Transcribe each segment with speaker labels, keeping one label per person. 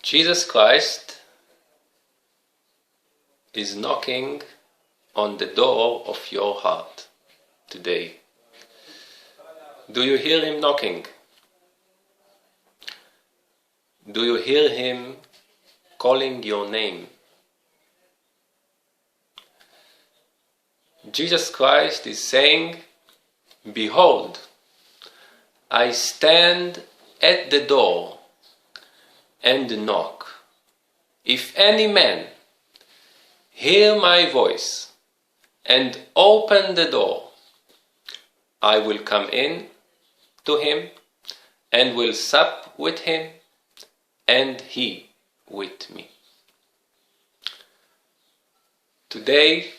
Speaker 1: Jesus Christ is knocking on the door of your heart today. Do you hear him knocking? Do you hear him calling your name? Jesus Christ is saying, "Behold, I stand at the door and knock. If any man hear my voice and open the door, I will come in to him and will sup with him and he with me." Today,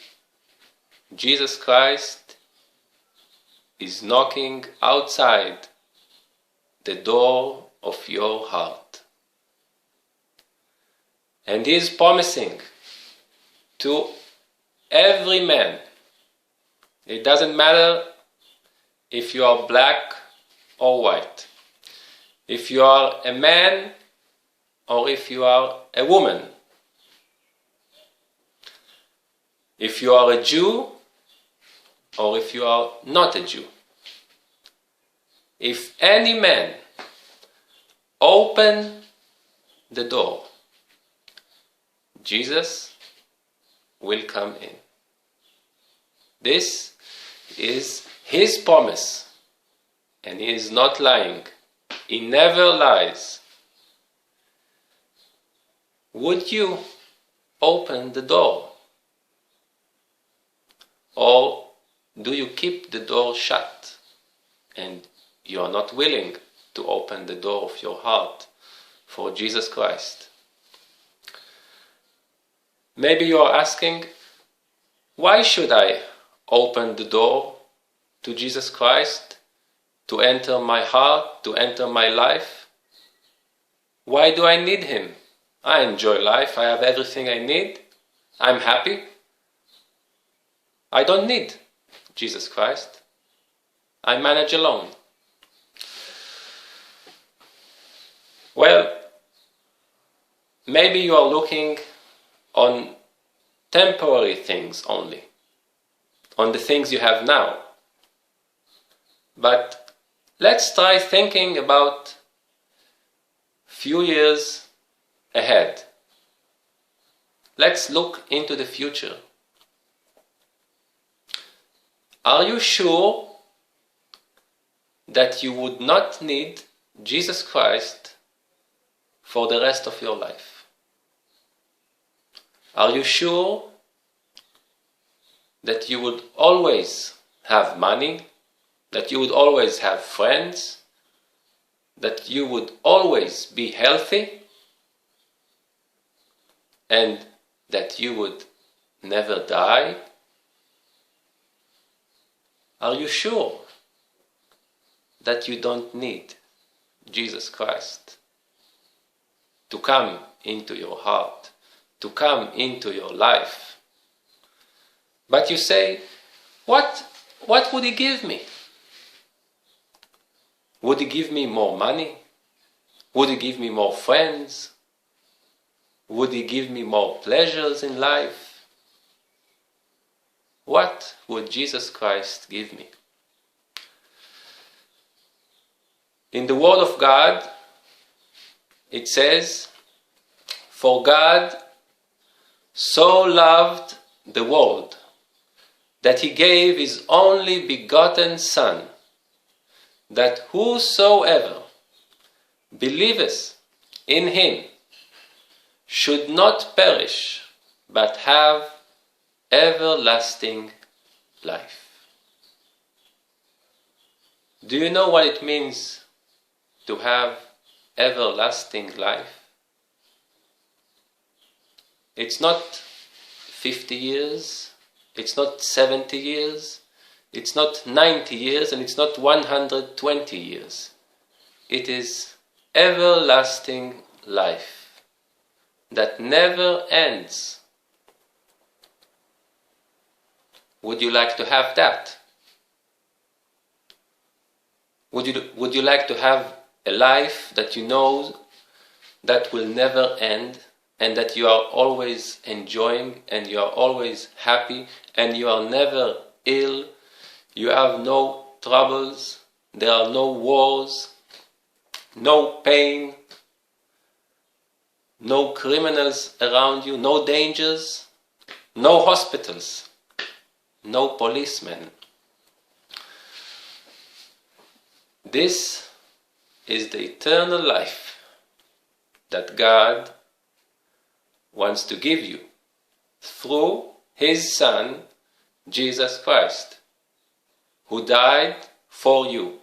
Speaker 1: Jesus Christ is knocking outside the door of your heart. And he is promising to every man, it doesn't matter if you are black or white, if you are a man or if you are a woman, if you are a Jew or if you are not a Jew. If any man open the door, Jesus will come in. This is his promise, and he is not lying. He never lies. Would you open the door? Or do you keep the door shut and you are not willing to open the door of your heart for Jesus Christ? Maybe you are asking, why should I open the door to Jesus Christ, to enter my heart, to enter my life? Why do I need him? I enjoy life, I have everything I need, I'm happy. I don't need Jesus Christ. I manage alone. Well, maybe you are looking on temporary things only, on the things you have now. But let's try thinking about few years ahead. Let's look into the future. Are you sure that you would not need Jesus Christ for the rest of your life? Are you sure that you would always have money, that you would always have friends, that you would always be healthy, and that you would never die? Are you sure that you don't need Jesus Christ to come into your heart, to come into your life? But you say, what would he give me? Would he give me more money? Would he give me more friends? Would he give me more pleasures in life? What would Jesus Christ give me? In the Word of God, it says, "For God so loved the world that he gave his only begotten Son, that whosoever believeth in him should not perish, but have everlasting life." Do you know what it means to have everlasting life? It's not 50 years, it's not 70 years, it's not 90 years, and it's not 120 years. It is everlasting life that never ends. Would you like to have that? Would you like to have a life that you know that will never end, and that you are always enjoying, and you are always happy, and you are never ill, you have no troubles, there are no wars, no pain, no criminals around you, no dangers, no hospitals, no policemen. This is the eternal life that God wants to give you through His Son, Jesus Christ, who died for you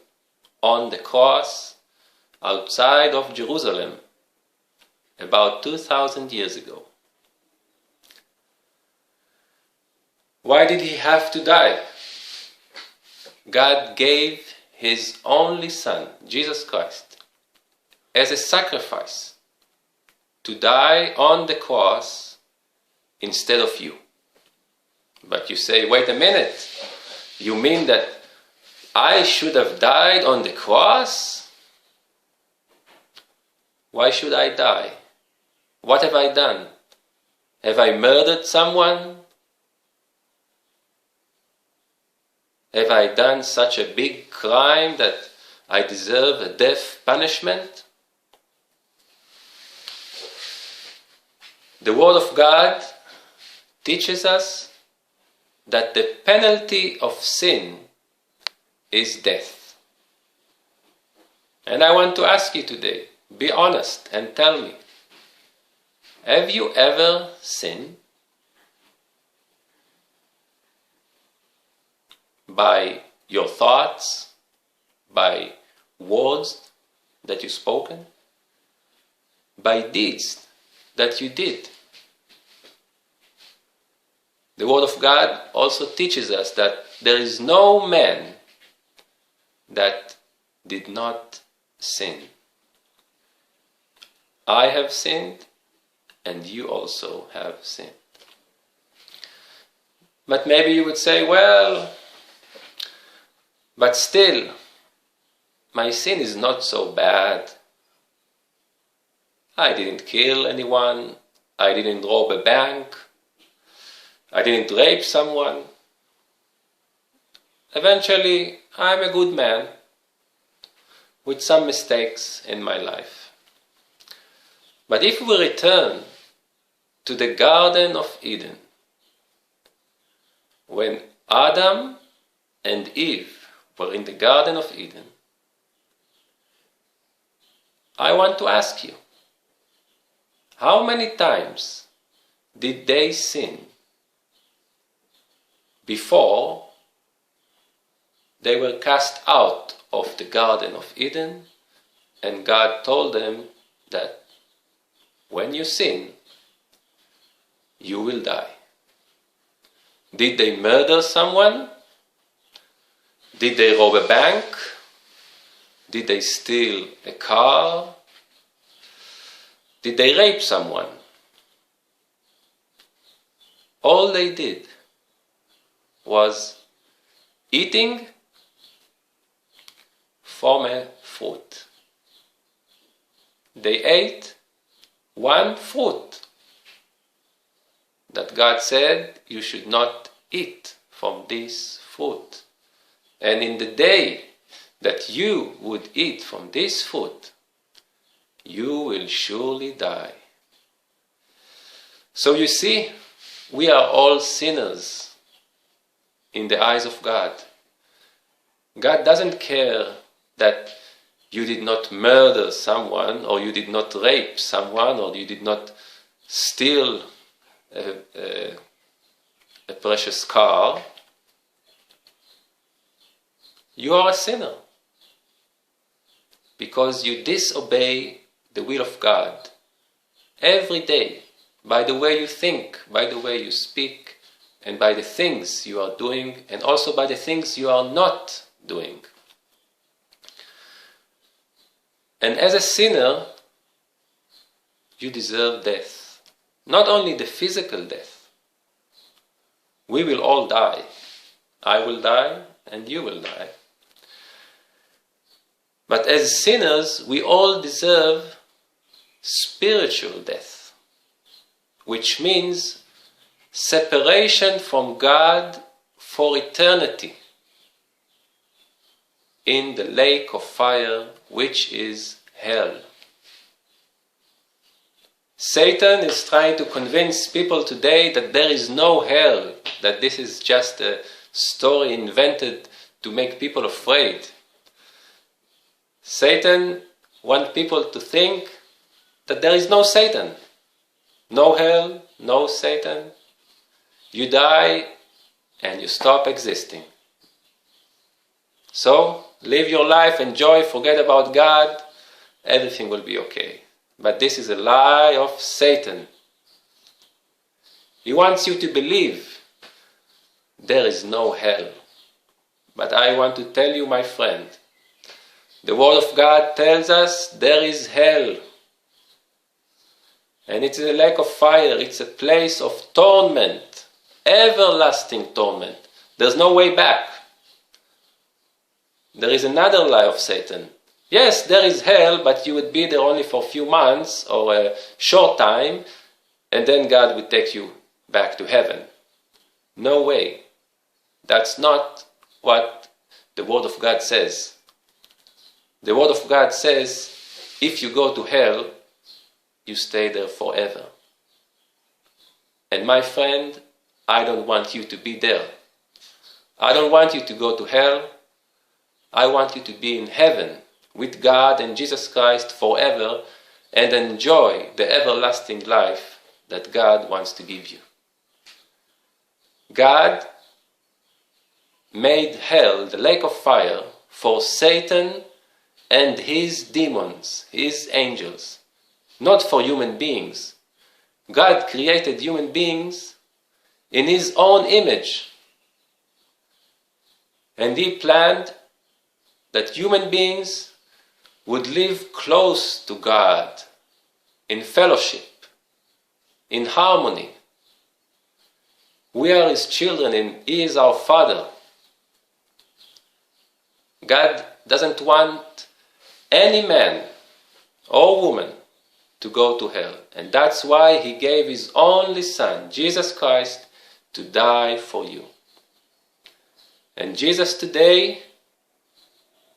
Speaker 1: on the cross outside of Jerusalem about 2,000 years ago. Why did He have to die? God gave His only Son, Jesus Christ, as a sacrifice to die on the cross instead of you. But you say, wait a minute, you mean that I should have died on the cross? Why should I die? What have I done? Have I murdered someone? Have I done such a big crime that I deserve a death punishment? The Word of God teaches us that the penalty of sin is death. And I want to ask you today, be honest and tell me, have you ever sinned? By your thoughts, by words that you've spoken, by deeds that you did. The Word of God also teaches us that there is no man that did not sin. I have sinned, and you also have sinned. But maybe you would say, well, but still, my sin is not so bad. I didn't kill anyone. I didn't rob a bank. I didn't rape someone. Eventually, I'm a good man with some mistakes in my life. But if we return to the Garden of Eden, when Adam and Eve were in the Garden of Eden, I want to ask you, how many times did they sin before they were cast out of the Garden of Eden and God told them that when you sin, you will die? Did they murder someone? Did they rob a bank? Did they steal a car? Did they rape someone? All they did was eating from a fruit. They ate one fruit that God said you should not eat from this fruit. And in the day that you would eat from this fruit, you will surely die. So you see, we are all sinners in the eyes of God. God doesn't care that you did not murder someone, or you did not rape someone, or you did not steal a precious car. You are a sinner because you disobey the will of God every day, by the way you think, by the way you speak, and by the things you are doing, and also by the things you are not doing. And as a sinner, you deserve death. Not only the physical death. We will all die. I will die, and you will die. But as sinners, we all deserve spiritual death, which means separation from God for eternity in the lake of fire, which is hell. Satan is trying to convince people today that there is no hell, that this is just a story invented to make people afraid. Satan wants people to think that there is no Satan. No hell, no Satan. You die and you stop existing. So, live your life, enjoy, forget about God, everything will be okay. But this is a lie of Satan. He wants you to believe there is no hell. But I want to tell you, my friend, the Word of God tells us there is hell. And it's a lake of fire. It's a place of torment, everlasting torment. There's no way back. There is another lie of Satan. Yes, there is hell, but you would be there only for a few months or a short time, and then God would take you back to heaven. No way. That's not what the Word of God says. The Word of God says, if you go to hell, you stay there forever. And my friend, I don't want you to be there. I don't want you to go to hell. I want you to be in heaven with God and Jesus Christ forever and enjoy the everlasting life that God wants to give you. God made hell, the lake of fire, for Satan and his demons, his angels, not for human beings. God created human beings in his own image, and he planned that human beings would live close to God, in fellowship, in harmony. We are his children and he is our Father. God doesn't want any man or woman to go to hell. And that's why he gave his only Son, Jesus Christ, to die for you. And Jesus today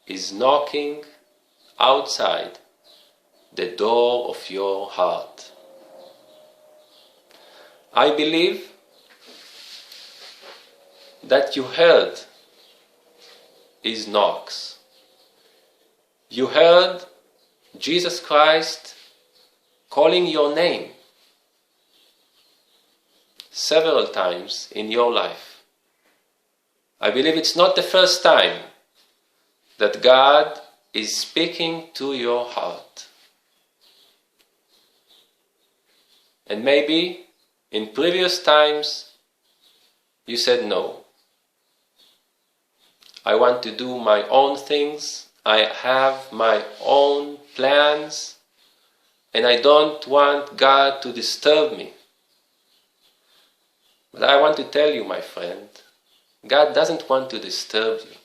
Speaker 1: is knocking outside the door of your heart. I believe that you heard his knocks. You heard Jesus Christ calling your name several times in your life. I believe it's not the first time that God is speaking to your heart. And maybe in previous times you said no. I want to do my own things. I have my own plans. And I don't want God to disturb me. But I want to tell you, my friend, God doesn't want to disturb you.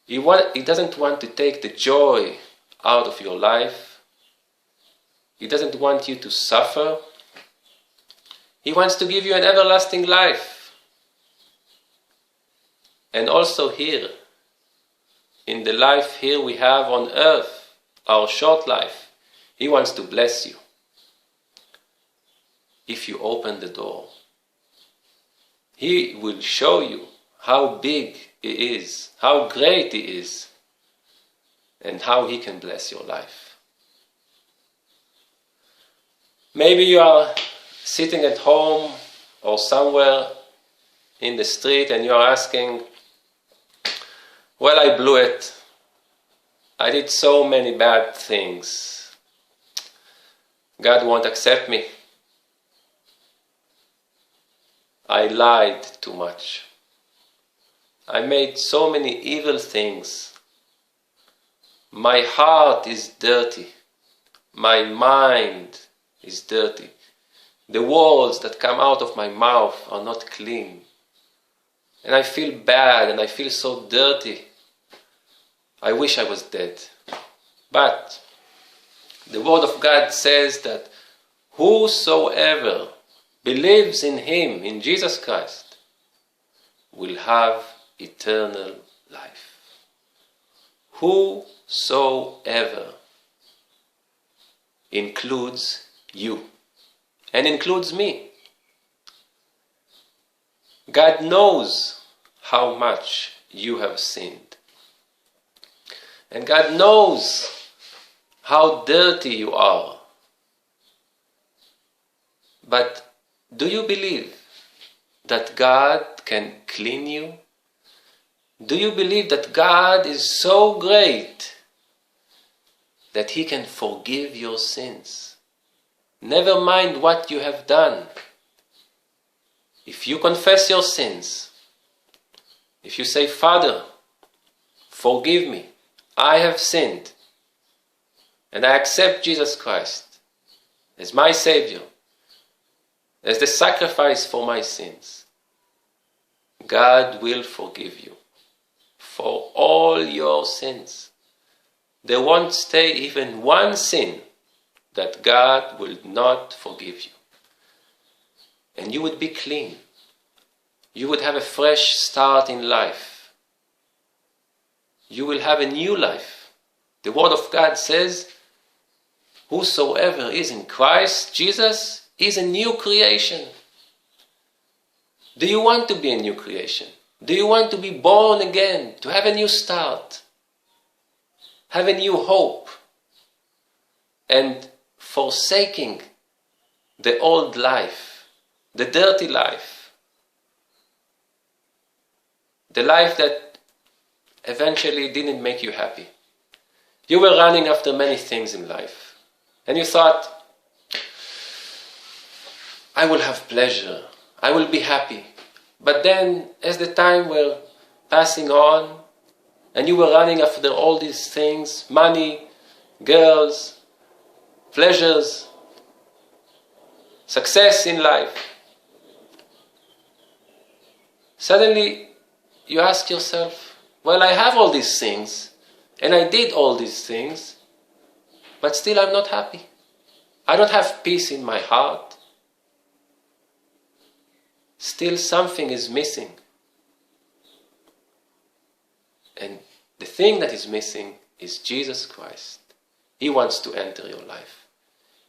Speaker 1: He doesn't want to take the joy out of your life. He doesn't want you to suffer. He wants to give you an everlasting life. And also here, in the life here we have on earth, our short life, he wants to bless you. If you open the door, he will show you how big he is, how great he is, and how he can bless your life. Maybe you are sitting at home or somewhere in the street and you are asking, well, I blew it. I did so many bad things. God won't accept me. I lied too much. I made so many evil things. My heart is dirty. My mind is dirty. The words that come out of my mouth are not clean. And I feel bad and I feel so dirty. I wish I was dead. But The Word of God says that whosoever believes in Him, in Jesus Christ, will have eternal life. Whosoever includes you and includes me. God knows how much you have sinned. And God knows how dirty you are. But do you believe that God can clean you? Do you believe that God is so great that He can forgive your sins? Never mind what you have done. If you confess your sins, if you say, Father, forgive me, I have sinned, and I accept Jesus Christ as my Savior, as the sacrifice for my sins, God will forgive you for all your sins. There won't stay even one sin that God will not forgive you. And you would be clean. You would have a fresh start in life. You will have a new life. The Word of God says, whosoever is in Christ Jesus is a new creation. Do you want to be a new creation? Do you want to be born again, to have a new start, have a new hope, and forsaking the old life, the dirty life, the life that eventually didn't make you happy? You were running after many things in life, and you thought, I will have pleasure, I will be happy. But then, as the time were passing on, and you were running after all these things, money, girls, pleasures, success in life, suddenly you ask yourself, well, I have all these things, and I did all these things, but still I'm not happy. I don't have peace in my heart. Still something is missing. And the thing that is missing is Jesus Christ. He wants to enter your life.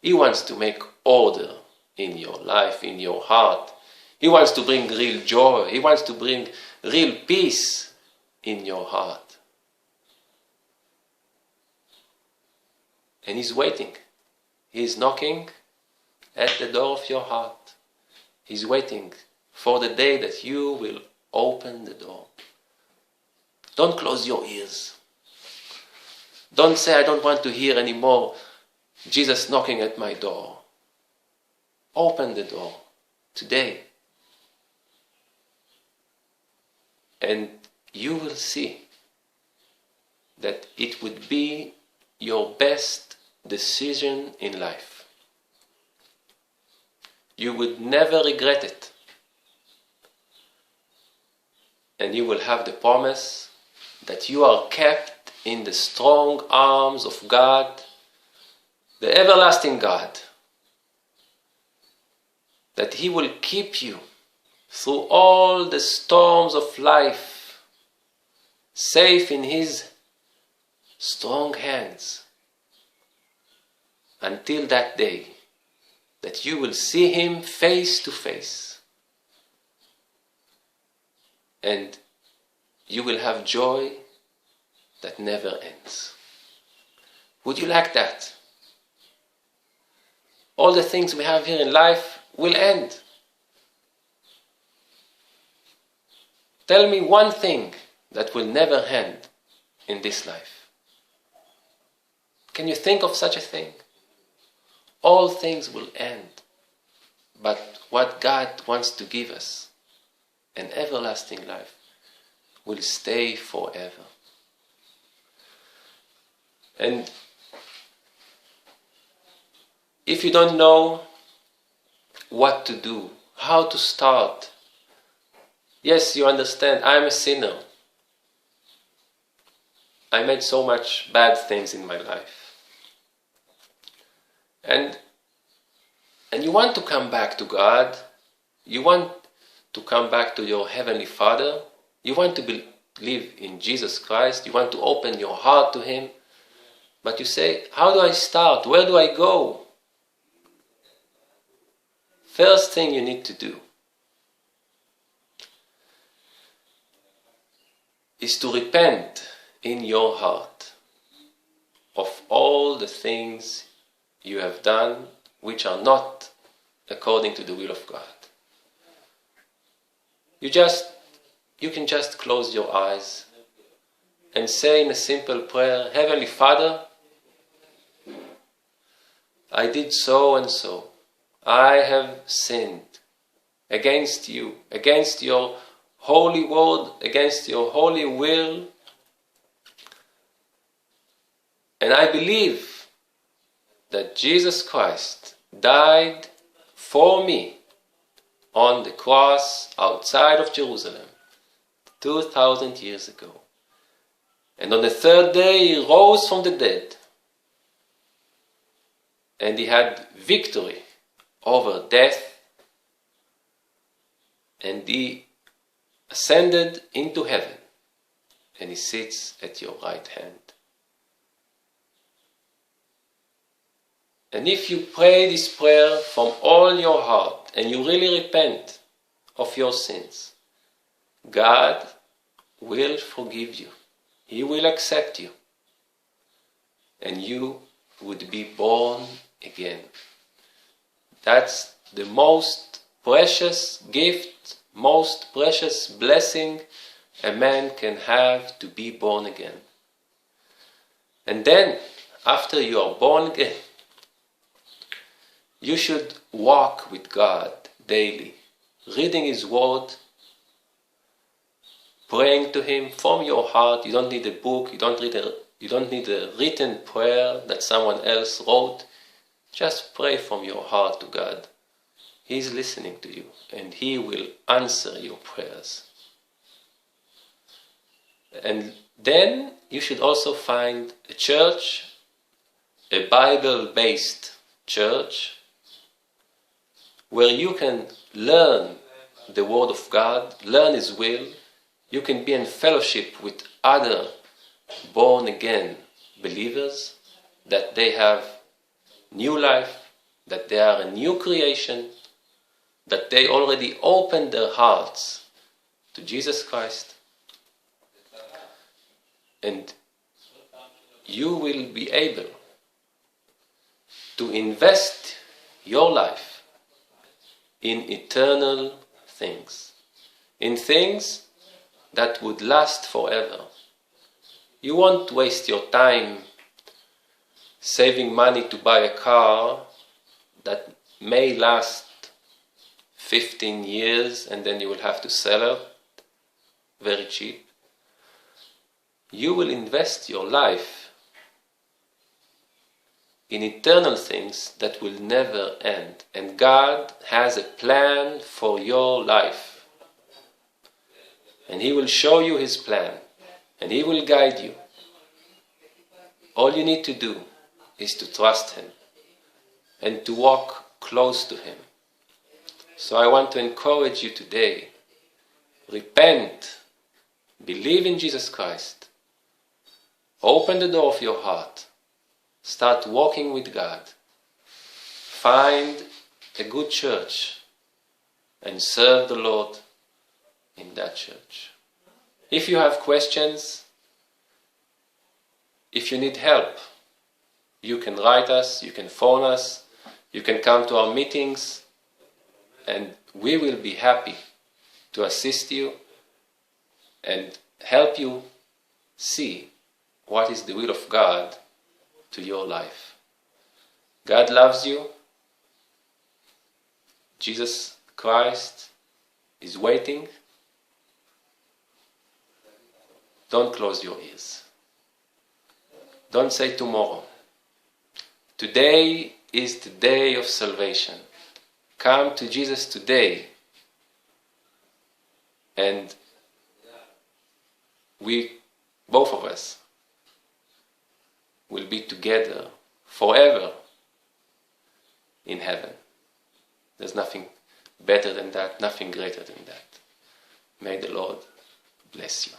Speaker 1: He wants to make order in your life, in your heart. He wants to bring real joy. He wants to bring real peace in your heart. And He's waiting. He is knocking at the door of your heart. He's waiting for the day that you will open the door. Don't close your ears. Don't say, I don't want to hear anymore Jesus knocking at my door. Open the door today. And you will see that it would be your best decision in life. You would never regret it. And you will have the promise that you are kept in the strong arms of God, the everlasting God, that He will keep you through all the storms of life, safe in His strong hands, until that day that you will see Him face to face. And you will have joy that never ends. Would you like that? All the things we have here in life will end. Tell me one thing that will never end in this life. Can you think of such a thing? All things will end. But what God wants to give us, an everlasting life, will stay forever. And if you don't know what to do, how to start, yes, you understand, I'm a sinner. I made so much bad things in my life. And you want to come back to God. You want to come back to your Heavenly Father. You want to believe in Jesus Christ. You want to open your heart to Him. But you say, how do I start? Where do I go? First thing you need to do is to repent in your heart of all the things you have done which are not according to the will of God. You can just close your eyes and say in a simple prayer, Heavenly Father, I did so and so. I have sinned against you, against your holy word, against your holy will. And I believe that Jesus Christ died for me on the cross outside of Jerusalem 2,000 years ago. And on the third day He rose from the dead. And He had victory over death. And He ascended into heaven. And He sits at your right hand. And if you pray this prayer from all your heart and you really repent of your sins, God will forgive you. He will accept you. And you would be born again. That's the most precious gift, most precious blessing a man can have, to be born again. And then, after you are born again, you should walk with God daily, reading His Word, praying to Him from your heart. You don't need a book, you don't need a written prayer that someone else wrote. Just pray from your heart to God. He's listening to you and He will answer your prayers. And then you should also find a church, a Bible-based church, where you can learn the Word of God, learn His will. You can be in fellowship with other born-again believers, that they have new life, that they are a new creation, that they already opened their hearts to Jesus Christ. And you will be able to invest your life in eternal things, in things that would last forever. You won't waste your time saving money to buy a car that may last 15 years and then you will have to sell it very cheap. You will invest your life in eternal things that will never end. And God has a plan for your life. And He will show you His plan. And He will guide you. All you need to do is to trust Him and to walk close to Him. So I want to encourage you today. Repent. Believe in Jesus Christ. Open the door of your heart. Start walking with God. Find a good church and serve the Lord in that church. If you have questions, if you need help, you can write us, you can phone us, you can come to our meetings, and we will be happy to assist you and help you see what is the will of God to your life. God loves you. Jesus Christ is waiting. Don't close your ears. Don't say tomorrow. Today is the day of salvation. Come to Jesus today. And we, both of us, will be together forever in heaven. There's nothing better than that, nothing greater than that. May the Lord bless you.